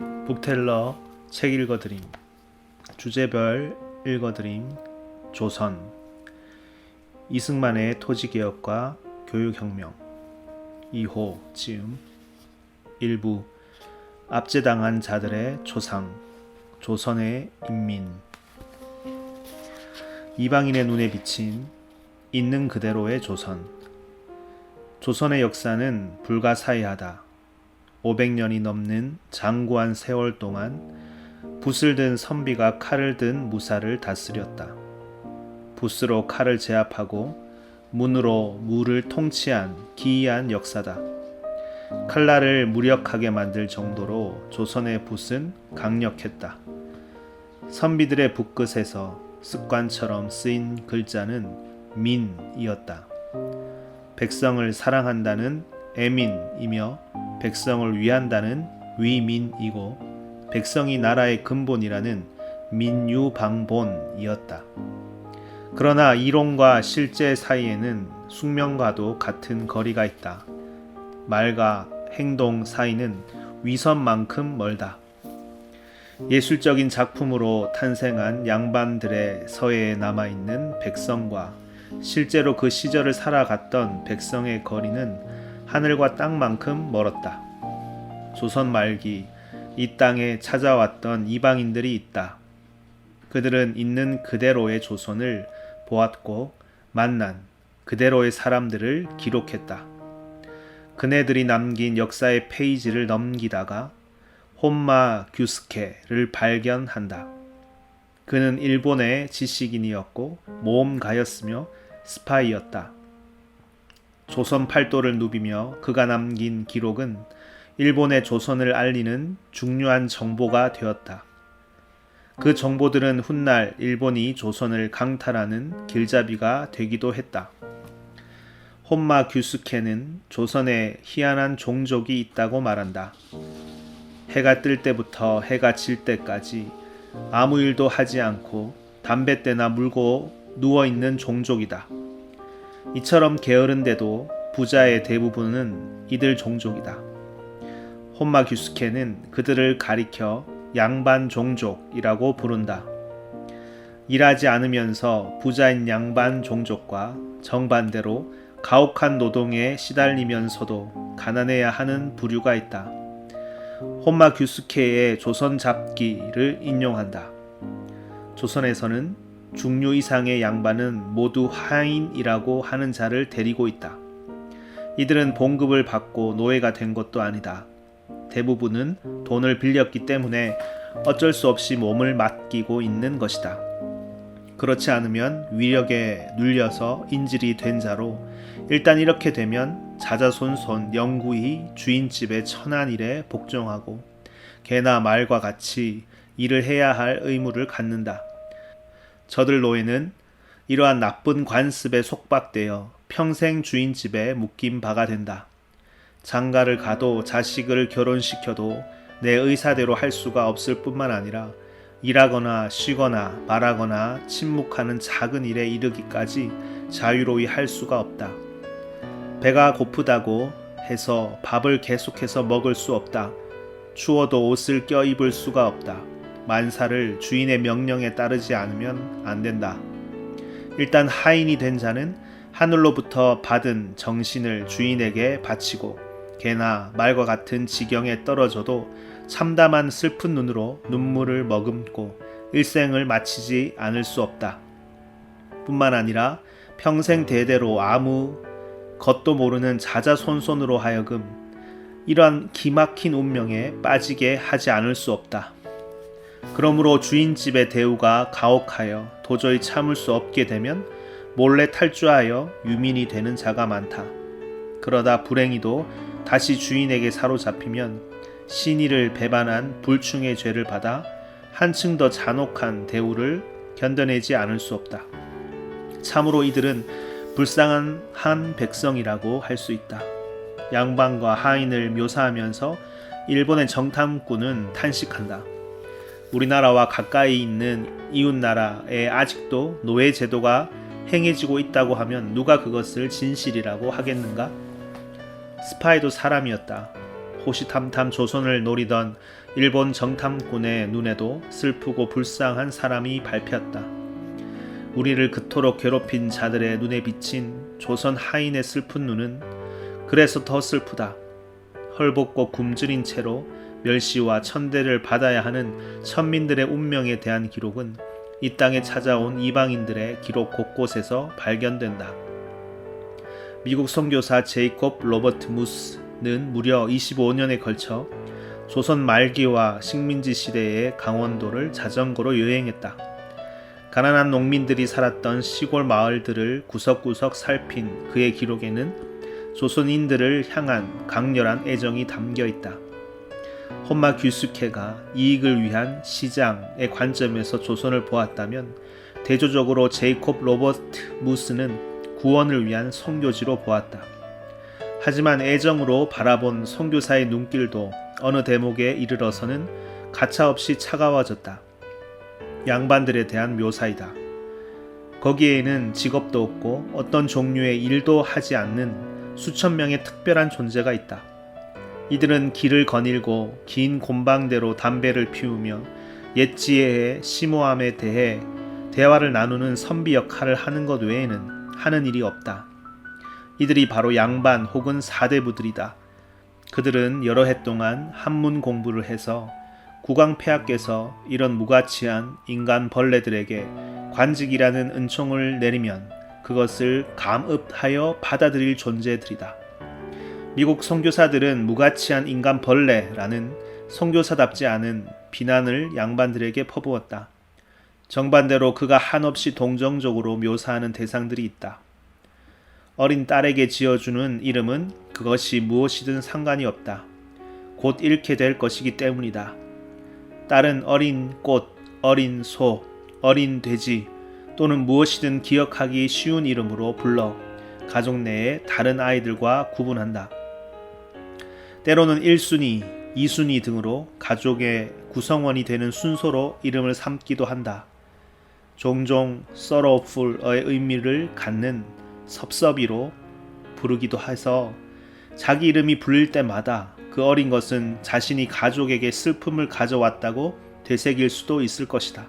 북텔러 책 읽어드림. 주제별 읽어드림. 조선. 이승만의 토지개혁과 교육혁명. 2호 지음. 일부. 압제당한 자들의 초상. 조선의 인민. 이방인의 눈에 비친 있는 그대로의 조선. 조선의 역사는 불가사의하다. 500년이 넘는 장구한 세월 동안 붓을 든 선비가 칼을 든 무사를 다스렸다. 붓으로 칼을 제압하고 문으로 무를 통치한 기이한 역사다. 칼날을 무력하게 만들 정도로 조선의 붓은 강력했다. 선비들의 붓끝에서 습관처럼 쓰인 글자는 민이었다. 백성을 사랑한다는 애민이며 백성을 위한다는 위민이고 백성이 나라의 근본이라는 민유방본이었다. 그러나 이론과 실제 사이에는 숙명과도 같은 거리가 있다. 말과 행동 사이는 위선만큼 멀다. 예술적인 작품으로 탄생한 양반들의 서예에 남아있는 백성과 실제로 그 시절을 살아갔던 백성의 거리는 하늘과 땅만큼 멀었다. 조선 말기 이 땅에 찾아왔던 이방인들이 있다. 그들은 있는 그대로의 조선을 보았고 만난 그대로의 사람들을 기록했다. 그네들이 남긴 역사의 페이지를 넘기다가 혼마 규스케를 발견한다. 그는 일본의 지식인이었고 모험가였으며 스파이였다. 조선 팔도를 누비며 그가 남긴 기록은 일본의 조선을 알리는 중요한 정보가 되었다. 그 정보들은 훗날 일본이 조선을 강탈하는 길잡이가 되기도 했다. 혼마 규스케는 조선에 희한한 종족이 있다고 말한다. 해가 뜰 때부터 해가 질 때까지 아무 일도 하지 않고 담뱃대나 물고 누워있는 종족이다. 이처럼 게으른데도 부자의 대부분은 이들 종족이다. 혼마 규스케는 그들을 가리켜 양반 종족이라고 부른다. 일하지 않으면서 부자인 양반 종족과 정반대로 가혹한 노동에 시달리면서도 가난해야 하는 부류가 있다. 혼마 규스케의 조선 잡기를 인용한다. 조선에서는 중류 이상의 양반은 모두 하인이라고 하는 자를 데리고 있다. 이들은 봉급을 받고 노예가 된 것도 아니다. 대부분은 돈을 빌렸기 때문에 어쩔 수 없이 몸을 맡기고 있는 것이다. 그렇지 않으면 위력에 눌려서 인질이 된 자로 일단 이렇게 되면 자자손손 영구히 주인집의 천한 일에 복종하고 개나 말과 같이 일을 해야 할 의무를 갖는다. 저들 노예는 이러한 나쁜 관습에 속박되어 평생 주인집에 묶인 바가 된다. 장가를 가도 자식을 결혼시켜도 내 의사대로 할 수가 없을 뿐만 아니라 일하거나 쉬거나 말하거나 침묵하는 작은 일에 이르기까지 자유로이 할 수가 없다. 배가 고프다고 해서 밥을 계속해서 먹을 수 없다. 추워도 옷을 껴입을 수가 없다. 만사를 주인의 명령에 따르지 않으면 안 된다. 일단 하인이 된 자는 하늘로부터 받은 정신을 주인에게 바치고 개나 말과 같은 지경에 떨어져도 참담한 슬픈 눈으로 눈물을 머금고 일생을 마치지 않을 수 없다. 뿐만 아니라 평생 대대로 아무 것도 모르는 자자손손으로 하여금 이러한 기막힌 운명에 빠지게 하지 않을 수 없다. 그러므로 주인집의 대우가 가혹하여 도저히 참을 수 없게 되면 몰래 탈주하여 유민이 되는 자가 많다. 그러다 불행히도 다시 주인에게 사로잡히면 신의를 배반한 불충의 죄를 받아 한층 더 잔혹한 대우를 견뎌내지 않을 수 없다. 참으로 이들은 불쌍한 한 백성이라고 할 수 있다. 양반과 하인을 묘사하면서 일본의 정탐꾼은 탄식한다. 우리나라와 가까이 있는 이웃나라에 아직도 노예 제도가 행해지고 있다고 하면 누가 그것을 진실이라고 하겠는가? 스파이도 사람이었다. 호시탐탐 조선을 노리던 일본 정탐꾼의 눈에도 슬프고 불쌍한 사람이 밟혔다. 우리를 그토록 괴롭힌 자들의 눈에 비친 조선 하인의 슬픈 눈은 그래서 더 슬프다. 헐벗고 굶주린 채로 멸시와 천대를 받아야 하는 천민들의 운명에 대한 기록은 이 땅에 찾아온 이방인들의 기록 곳곳에서 발견된다. 미국 선교사 제이콥 로버트 무스는 무려 25년에 걸쳐 조선 말기와 식민지 시대의 강원도를 자전거로 여행했다. 가난한 농민들이 살았던 시골 마을들을 구석구석 살핀 그의 기록에는 조선인들을 향한 강렬한 애정이 담겨 있다. 혼마 규스케가 이익을 위한 시장의 관점에서 조선을 보았다면 대조적으로 제이콥 로버트 무스는 구원을 위한 선교지로 보았다. 하지만 애정으로 바라본 선교사의 눈길도 어느 대목에 이르러서는 가차없이 차가워졌다. 양반들에 대한 묘사이다. 거기에는 직업도 없고 어떤 종류의 일도 하지 않는 수천 명의 특별한 존재가 있다. 이들은 길을 거닐고 긴 곰방대로 담배를 피우며 옛 지혜의 심오함에 대해 대화를 나누는 선비 역할을 하는 것 외에는 하는 일이 없다. 이들이 바로 양반 혹은 사대부들이다. 그들은 여러 해 동안 한문 공부를 해서 국왕폐하께서 이런 무가치한 인간 벌레들에게 관직이라는 은총을 내리면 그것을 감읍하여 받아들일 존재들이다. 미국 선교사들은 무가치한 인간 벌레라는 선교사답지 않은 비난을 양반들에게 퍼부었다. 정반대로 그가 한없이 동정적으로 묘사하는 대상들이 있다. 어린 딸에게 지어주는 이름은 그것이 무엇이든 상관이 없다. 곧 잃게 될 것이기 때문이다. 딸은 어린 꽃, 어린 소, 어린 돼지 또는 무엇이든 기억하기 쉬운 이름으로 불러 가족 내의 다른 아이들과 구분한다. 때로는 1순위, 2순위 등으로 가족의 구성원이 되는 순서로 이름을 삼기도 한다. 종종 sorrowful의 의미를 갖는 섭섭이로 부르기도 해서 자기 이름이 불릴 때마다 그 어린 것은 자신이 가족에게 슬픔을 가져왔다고 되새길 수도 있을 것이다.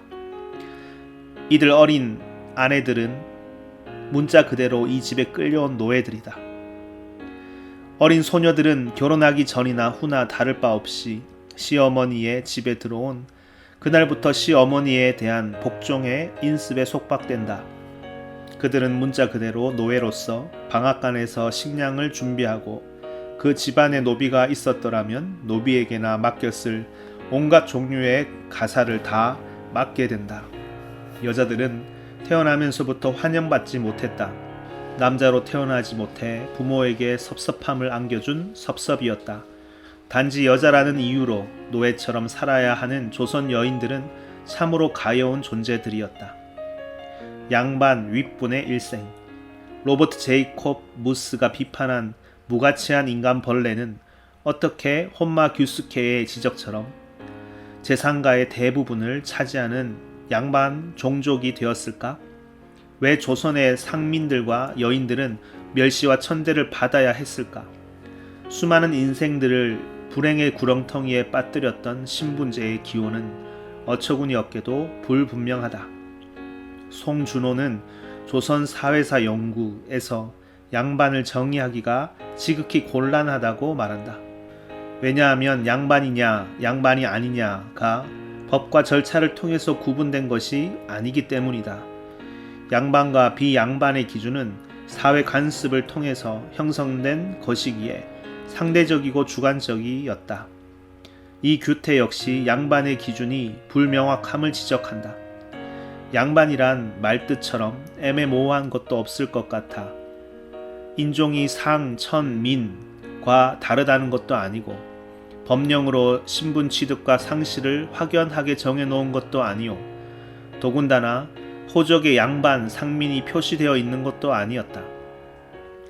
이들 어린 아내들은 문자 그대로 이 집에 끌려온 노예들이다. 어린 소녀들은 결혼하기 전이나 후나 다를 바 없이 시어머니의 집에 들어온 그날부터 시어머니에 대한 복종의 인습에 속박된다. 그들은 문자 그대로 노예로서 방앗간에서 식량을 준비하고 그 집안에 노비가 있었더라면 노비에게나 맡겼을 온갖 종류의 가사를 다 맡게 된다. 여자들은 태어나면서부터 환영받지 못했다. 남자로 태어나지 못해 부모에게 섭섭함을 안겨준 섭섭이었다. 단지 여자라는 이유로 노예처럼 살아야 하는 조선 여인들은 참으로 가여운 존재들이었다. 양반 윗분의 일생. 로버트 제이콥 무스가 비판한 무가치한 인간 벌레는 어떻게 혼마 규스케의 지적처럼 재상가의 대부분을 차지하는 양반 종족이 되었을까? 왜 조선의 상민들과 여인들은 멸시와 천대를 받아야 했을까? 수많은 인생들을 불행의 구렁텅이에 빠뜨렸던 신분제의 기원은 어처구니 없게도 불분명하다. 송준호는 조선 사회사 연구에서 양반을 정의하기가 지극히 곤란하다고 말한다. 왜냐하면 양반이냐 양반이 아니냐가 법과 절차를 통해서 구분된 것이 아니기 때문이다. 양반과 비양반의 기준은 사회 관습을 통해서 형성된 것이기에 상대적이고 주관적이었다. 이 규태 역시 양반의 기준이 불명확함을 지적한다. 양반이란 말뜻처럼 애매모호한 것도 없을 것 같아. 인종이 상, 천, 민과 다르다는 것도 아니고 법령으로 신분 취득과 상실을 확연하게 정해놓은 것도 아니오. 더군다나 호적에 양반, 상민이 표시되어 있는 것도 아니었다.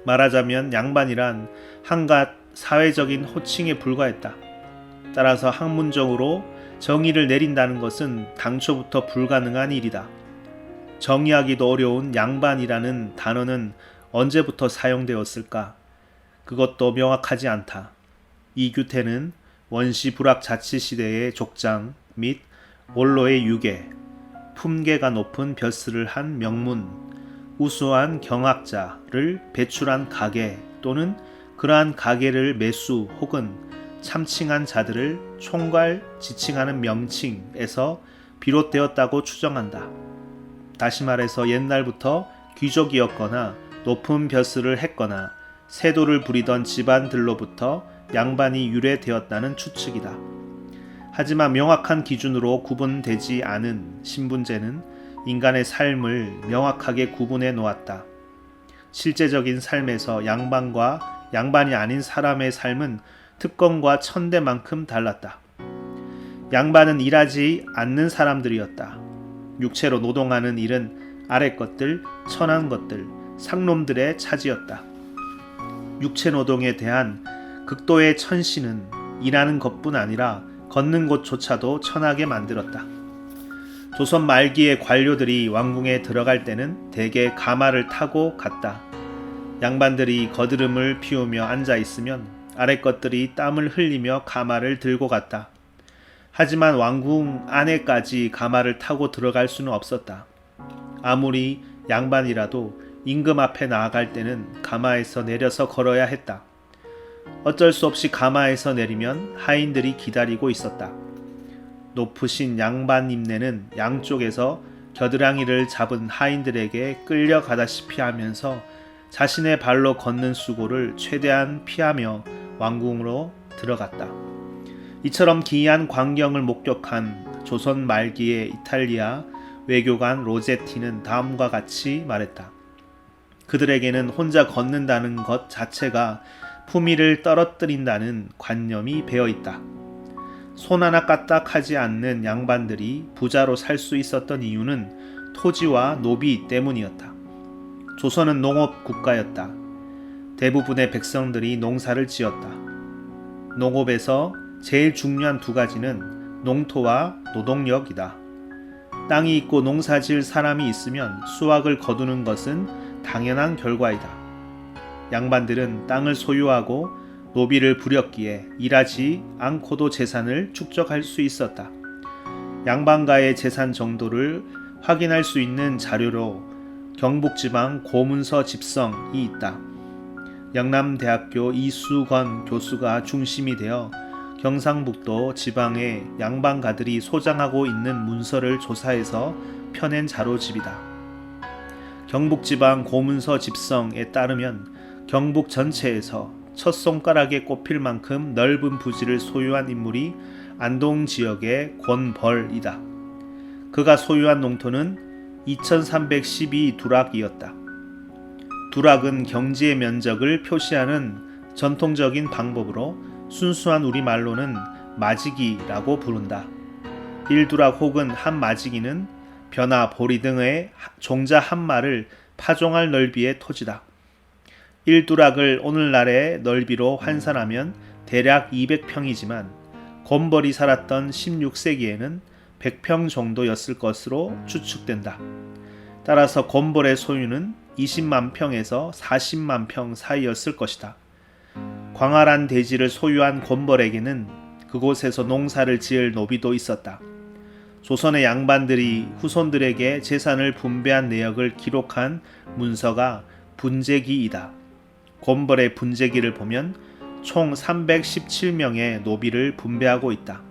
말하자면 양반이란 한갓 사회적인 호칭에 불과했다. 따라서 학문적으로 정의를 내린다는 것은 당초부터 불가능한 일이다. 정의하기도 어려운 양반이라는 단어는 언제부터 사용되었을까? 그것도 명확하지 않다. 이규태는 원시 불학자치시대의 족장 및 원로의 유계, 품계가 높은 벼슬을 한 명문, 우수한 경학자를 배출한 가계 또는 그러한 가계를 매수 혹은 참칭한 자들을 총괄 지칭하는 명칭에서 비롯되었다고 추정한다. 다시 말해서 옛날부터 귀족이었거나 높은 벼슬을 했거나 세도를 부리던 집안들로부터 양반이 유래되었다는 추측이다. 하지만 명확한 기준으로 구분되지 않은 신분제는 인간의 삶을 명확하게 구분해 놓았다. 실제적인 삶에서 양반과 양반이 아닌 사람의 삶은 특권과 천대만큼 달랐다. 양반은 일하지 않는 사람들이었다. 육체로 노동하는 일은 아래 것들, 천한 것들, 상놈들의 차지였다. 육체 노동에 대한 극도의 천시는 일하는 것뿐 아니라 걷는 곳조차도 천하게 만들었다. 조선 말기의 관료들이 왕궁에 들어갈 때는 대개 가마를 타고 갔다. 양반들이 거드름을 피우며 앉아 있으면 아래 것들이 땀을 흘리며 가마를 들고 갔다. 하지만 왕궁 안에까지 가마를 타고 들어갈 수는 없었다. 아무리 양반이라도 임금 앞에 나아갈 때는 가마에서 내려서 걸어야 했다. 어쩔 수 없이 가마에서 내리면 하인들이 기다리고 있었다. 높으신 양반 임내는 양쪽에서 겨드랑이를 잡은 하인들에게 끌려가다시피 하면서 자신의 발로 걷는 수고를 최대한 피하며 왕궁으로 들어갔다. 이처럼 기이한 광경을 목격한 조선 말기의 이탈리아 외교관 로제티는 다음과 같이 말했다. 그들에게는 혼자 걷는다는 것 자체가 품위를 떨어뜨린다는 관념이 배어있다. 손 하나 까딱하지 않는 양반들이 부자로 살 수 있었던 이유는 토지와 노비 때문이었다. 조선은 농업 국가였다. 대부분의 백성들이 농사를 지었다. 농업에서 제일 중요한 두 가지는 농토와 노동력이다. 땅이 있고 농사 지을 사람이 있으면 수확을 거두는 것은 당연한 결과이다. 양반들은 땅을 소유하고 노비를 부렸기에 일하지 않고도 재산을 축적할 수 있었다. 양반가의 재산 정도를 확인할 수 있는 자료로 경북지방 고문서 집성이 있다. 영남대학교 이수건 교수가 중심이 되어 경상북도 지방의 양반가들이 소장하고 있는 문서를 조사해서 펴낸 자료집이다. 경북지방 고문서 집성에 따르면 경북 전체에서 첫 손가락에 꼽힐 만큼 넓은 부지를 소유한 인물이 안동 지역의 권벌이다. 그가 소유한 농토는 2312두락이었다. 두락은 경지의 면적을 표시하는 전통적인 방법으로 순수한 우리말로는 마지기라고 부른다. 1두락 혹은 한 마지기는 벼나 보리 등의 종자 한 마를 파종할 넓이의 토지다. 1두락을 오늘날의 넓이로 환산하면 대략 200평이지만 권벌이 살았던 16세기에는 100평 정도였을 것으로 추측된다. 따라서 권벌의 소유는 20만 평에서 40만 평 사이였을 것이다. 광활한 대지를 소유한 권벌에게는 그곳에서 농사를 지을 노비도 있었다. 조선의 양반들이 후손들에게 재산을 분배한 내역을 기록한 문서가 분재기이다. 권벌의 분재기를 보면 총 317명의 노비를 분배하고 있다.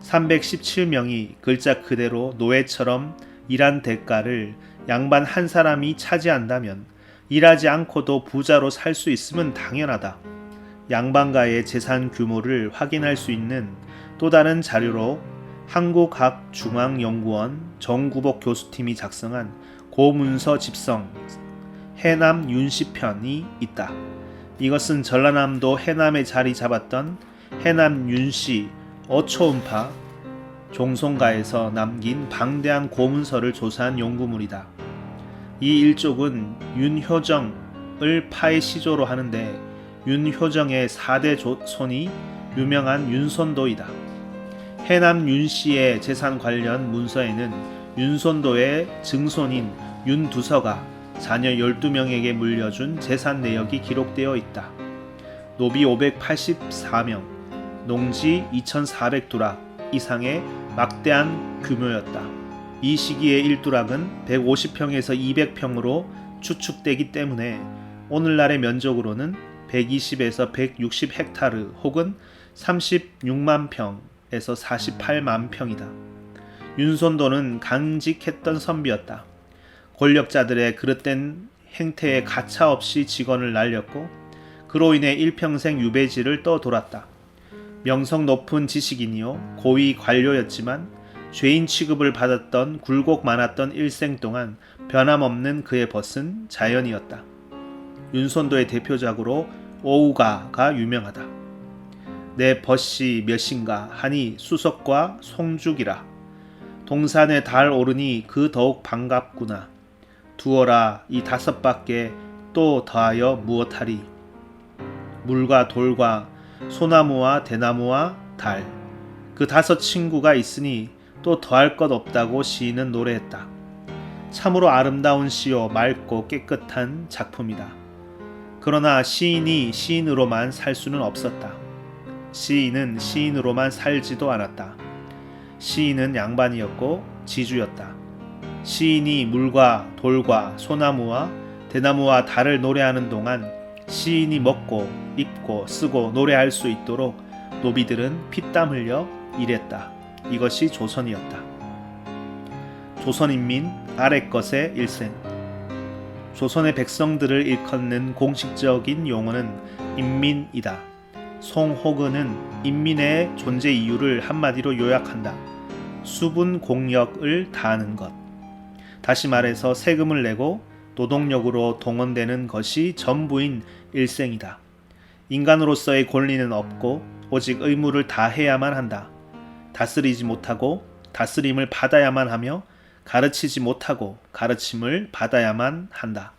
317명이 글자 그대로 노예처럼 일한 대가를 양반 한 사람이 차지한다면 일하지 않고도 부자로 살 수 있음은 당연하다. 양반가의 재산 규모를 확인할 수 있는 또 다른 자료로 한국학중앙연구원 정구복 교수팀이 작성한 고문서 집성 해남 윤씨편이 있다. 이것은 전라남도 해남에 자리 잡았던 해남 윤씨 어초음파 종송가에서 남긴 방대한 고문서를 조사한 연구물이다. 이 일족은 윤효정을 파의 시조로 하는데 윤효정의 4대 조손이 유명한 윤손도이다. 해남 윤씨의 재산 관련 문서에는 윤손도의 증손인 윤두서가 자녀 12명에게 물려준 재산 내역이 기록되어 있다. 노비 584명, 농지 2400두락 이상의 막대한 규모였다. 이 시기의 1두락은 150평에서 200평으로 추측되기 때문에 오늘날의 면적으로는 120에서 160 헥타르 혹은 36만 평에서 48만 평이다. 윤손도는 강직했던 선비였다. 권력자들의 그릇된 행태에 가차없이 직언을 날렸고 그로 인해 일평생 유배지를 떠돌았다. 명성 높은 지식인이요 고위 관료였지만 죄인 취급을 받았던 굴곡 많았던 일생 동안 변함없는 그의 벗은 자연이었다. 윤손도의 대표작으로 오우가가 유명하다. 내 벗이 몇인가 하니 수석과 송죽이라. 동산에 달 오르니 그 더욱 반갑구나. 두어라 이 5밖에 또 더하여 무엇하리. 물과 돌과 소나무와 대나무와 달, 그 5 친구가 있으니 또 더할 것 없다고 시인은 노래했다. 참으로 아름다운 시요 맑고 깨끗한 작품이다. 그러나 시인이 시인으로만 살 수는 없었다. 시인은 시인으로만 살지도 않았다. 시인은 양반이었고 지주였다. 시인이 물과 돌과 소나무와 대나무와 달을 노래하는 동안 시인이 먹고 입고 쓰고 노래할 수 있도록 노비들은 피땀 흘려 일했다. 이것이 조선이었다. 조선인민 아랫것의 일생. 조선의 백성들을 일컫는 공식적인 용어는 인민이다. 송호근은 인민의 존재 이유를 한마디로 요약한다. 수분 공력을 다하는 것. 다시 말해서 세금을 내고 노동력으로 동원되는 것이 전부인 일생이다. 인간으로서의 권리는 없고 오직 의무를 다해야만 한다. 다스리지 못하고 다스림을 받아야만 하며 가르치지 못하고 가르침을 받아야만 한다.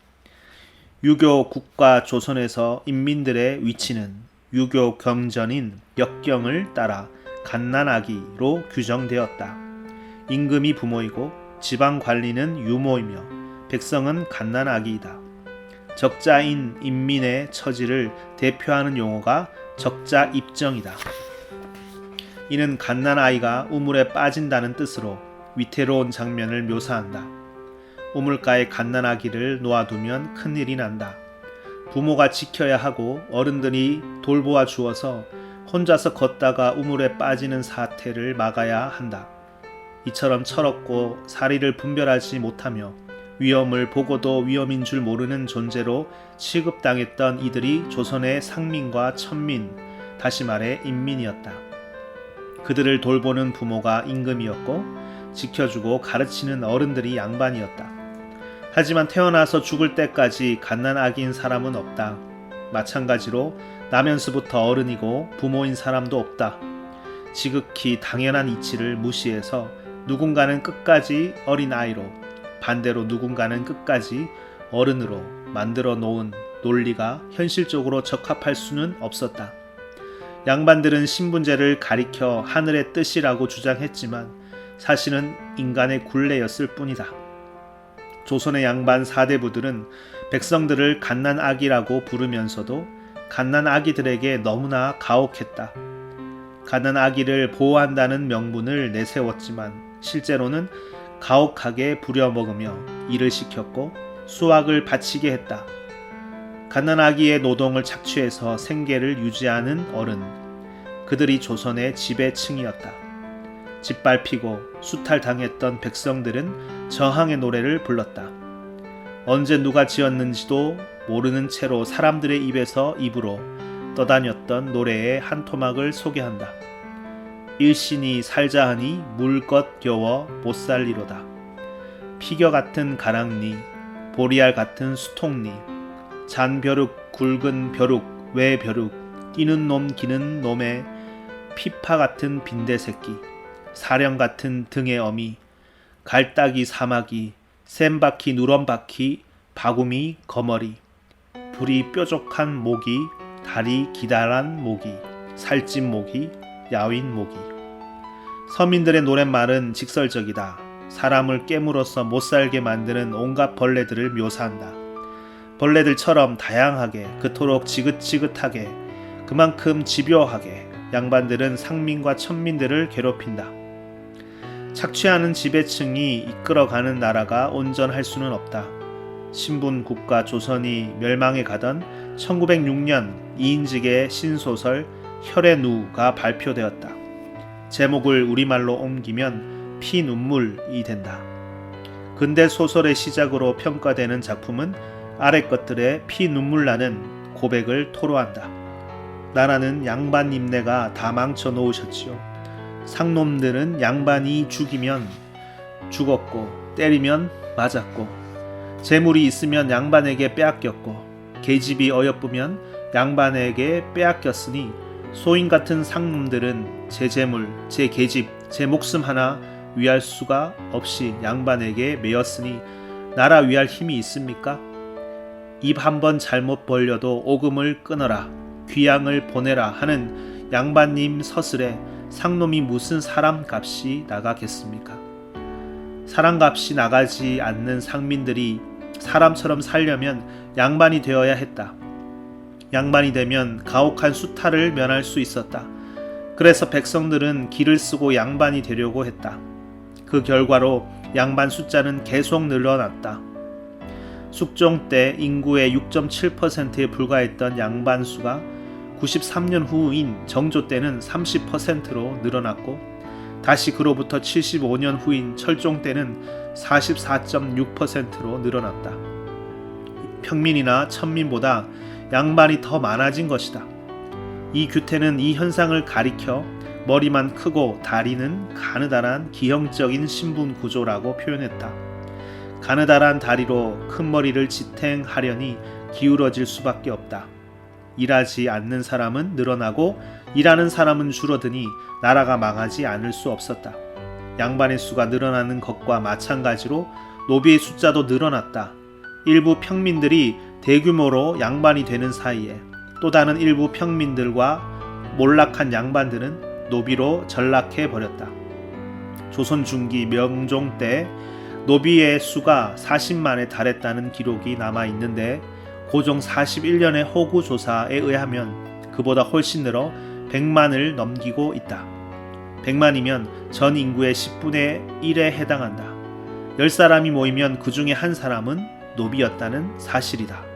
유교 국가 조선에서 인민들의 위치는 유교 경전인 역경을 따라 갓난아기로 규정되었다. 임금이 부모이고 지방 관리는 유모이며 백성은 갓난아기이다. 적자인 인민의 처지를 대표하는 용어가 적자입정이다. 이는 갓난아이가 우물에 빠진다는 뜻으로 위태로운 장면을 묘사한다. 우물가에 갓난아기를 놓아두면 큰일이 난다. 부모가 지켜야 하고 어른들이 돌보아 주어서 혼자서 걷다가 우물에 빠지는 사태를 막아야 한다. 이처럼 철없고 사리를 분별하지 못하며 위험을 보고도 위험인 줄 모르는 존재로 취급당했던 이들이 조선의 상민과 천민, 다시 말해 인민이었다. 그들을 돌보는 부모가 임금이었고 지켜주고 가르치는 어른들이 양반이었다. 하지만 태어나서 죽을 때까지 갓난아기인 사람은 없다. 마찬가지로 나면서부터 어른이고 부모인 사람도 없다. 지극히 당연한 이치를 무시해서 누군가는 끝까지 어린아이로 반대로 누군가는 끝까지 어른으로 만들어 놓은 논리가 현실적으로 적합할 수는 없었다. 양반들은 신분제를 가리켜 하늘의 뜻이라고 주장했지만 사실은 인간의 굴레였을 뿐이다. 조선의 양반 사대부들은 백성들을 갓난아기라고 부르면서도 갓난아기들에게 너무나 가혹했다. 갓난아기를 보호한다는 명분을 내세웠지만 실제로는 가혹하게 부려먹으며 일을 시켰고 수확을 바치게 했다. 갓난아기의 노동을 착취해서 생계를 유지하는 어른, 그들이 조선의 지배층이었다. 짓밟히고 수탈당했던 백성들은 저항의 노래를 불렀다. 언제 누가 지었는지도 모르는 채로 사람들의 입에서 입으로 떠다녔던 노래의 한 토막을 소개한다. 일신이 살자하니 물것 겨워 못살리로다. 피겨 같은 가랑니, 보리알 같은 수통니, 잔벼룩 굵은 벼룩 외벼룩, 뛰는 놈 기는 놈의 피파 같은 빈대새끼, 사령 같은 등의 어미, 갈딱이 사마귀, 샘바퀴 누런바퀴, 바구미 거머리, 불이 뾰족한 모기, 다리 기다란 모기, 살찐 모기, 야윈 모기. 서민들의 노랫말은 직설적이다. 사람을 깨물어서 못살게 만드는 온갖 벌레들을 묘사한다. 벌레들처럼 다양하게 그토록 지긋지긋하게 그만큼 집요하게 양반들은 상민과 천민들을 괴롭힌다. 착취하는 지배층이 이끌어가는 나라가 온전할 수는 없다. 신분국가 조선이 멸망해 가던 1906년 이인직의 신소설 혈의 누가 발표되었다. 제목을 우리말로 옮기면 피눈물이 된다. 근대 소설의 시작으로 평가되는 작품은 아래 것들의 피눈물 나는 고백을 토로한다. 나라는 양반 임내가 다 망쳐 놓으셨지요. 상놈들은 양반이 죽이면 죽었고 때리면 맞았고 재물이 있으면 양반에게 빼앗겼고 계집이 어여쁘면 양반에게 빼앗겼으니 소인 같은 상놈들은 제 재물, 제 계집, 제 목숨 하나 위할 수가 없이 양반에게 매였으니 나라 위할 힘이 있습니까? 입 한번 잘못 벌려도 오금을 끊어라, 귀양을 보내라 하는 양반님 서슬에 상놈이 무슨 사람값이 나가겠습니까? 사람값이 나가지 않는 상민들이 사람처럼 살려면 양반이 되어야 했다. 양반이 되면 가혹한 수탈을 면할 수 있었다. 그래서 백성들은 기를 쓰고 양반이 되려고 했다. 그 결과로 양반 숫자는 계속 늘어났다. 숙종 때 인구의 6.7%에 불과했던 양반 수가 93년 후인 정조 때는 30%로 늘어났고 다시 그로부터 75년 후인 철종 때는 44.6%로 늘어났다. 평민이나 천민보다 양반이 더 많아진 것이다. 이 규태는 이 현상을 가리켜 머리만 크고 다리는 가느다란 기형적인 신분 구조라고 표현했다. 가느다란 다리로 큰 머리를 지탱하려니 기울어질 수밖에 없다. 일하지 않는 사람은 늘어나고 일하는 사람은 줄어드니 나라가 망하지 않을 수 없었다. 양반의 수가 늘어나는 것과 마찬가지로 노비의 숫자도 늘어났다. 일부 평민들이 대규모로 양반이 되는 사이에 또 다른 일부 평민들과 몰락한 양반들은 노비로 전락해 버렸다. 조선 중기 명종 때 노비의 수가 40만에 달했다는 기록이 남아 있는데 고종 41년의 호구 조사에 의하면 그보다 훨씬 늘어 100만을 넘기고 있다. 100만이면 전 인구의 10분의 1에 해당한다. 10사람이 모이면 그 중에 한 사람은 노비였다는 사실이다.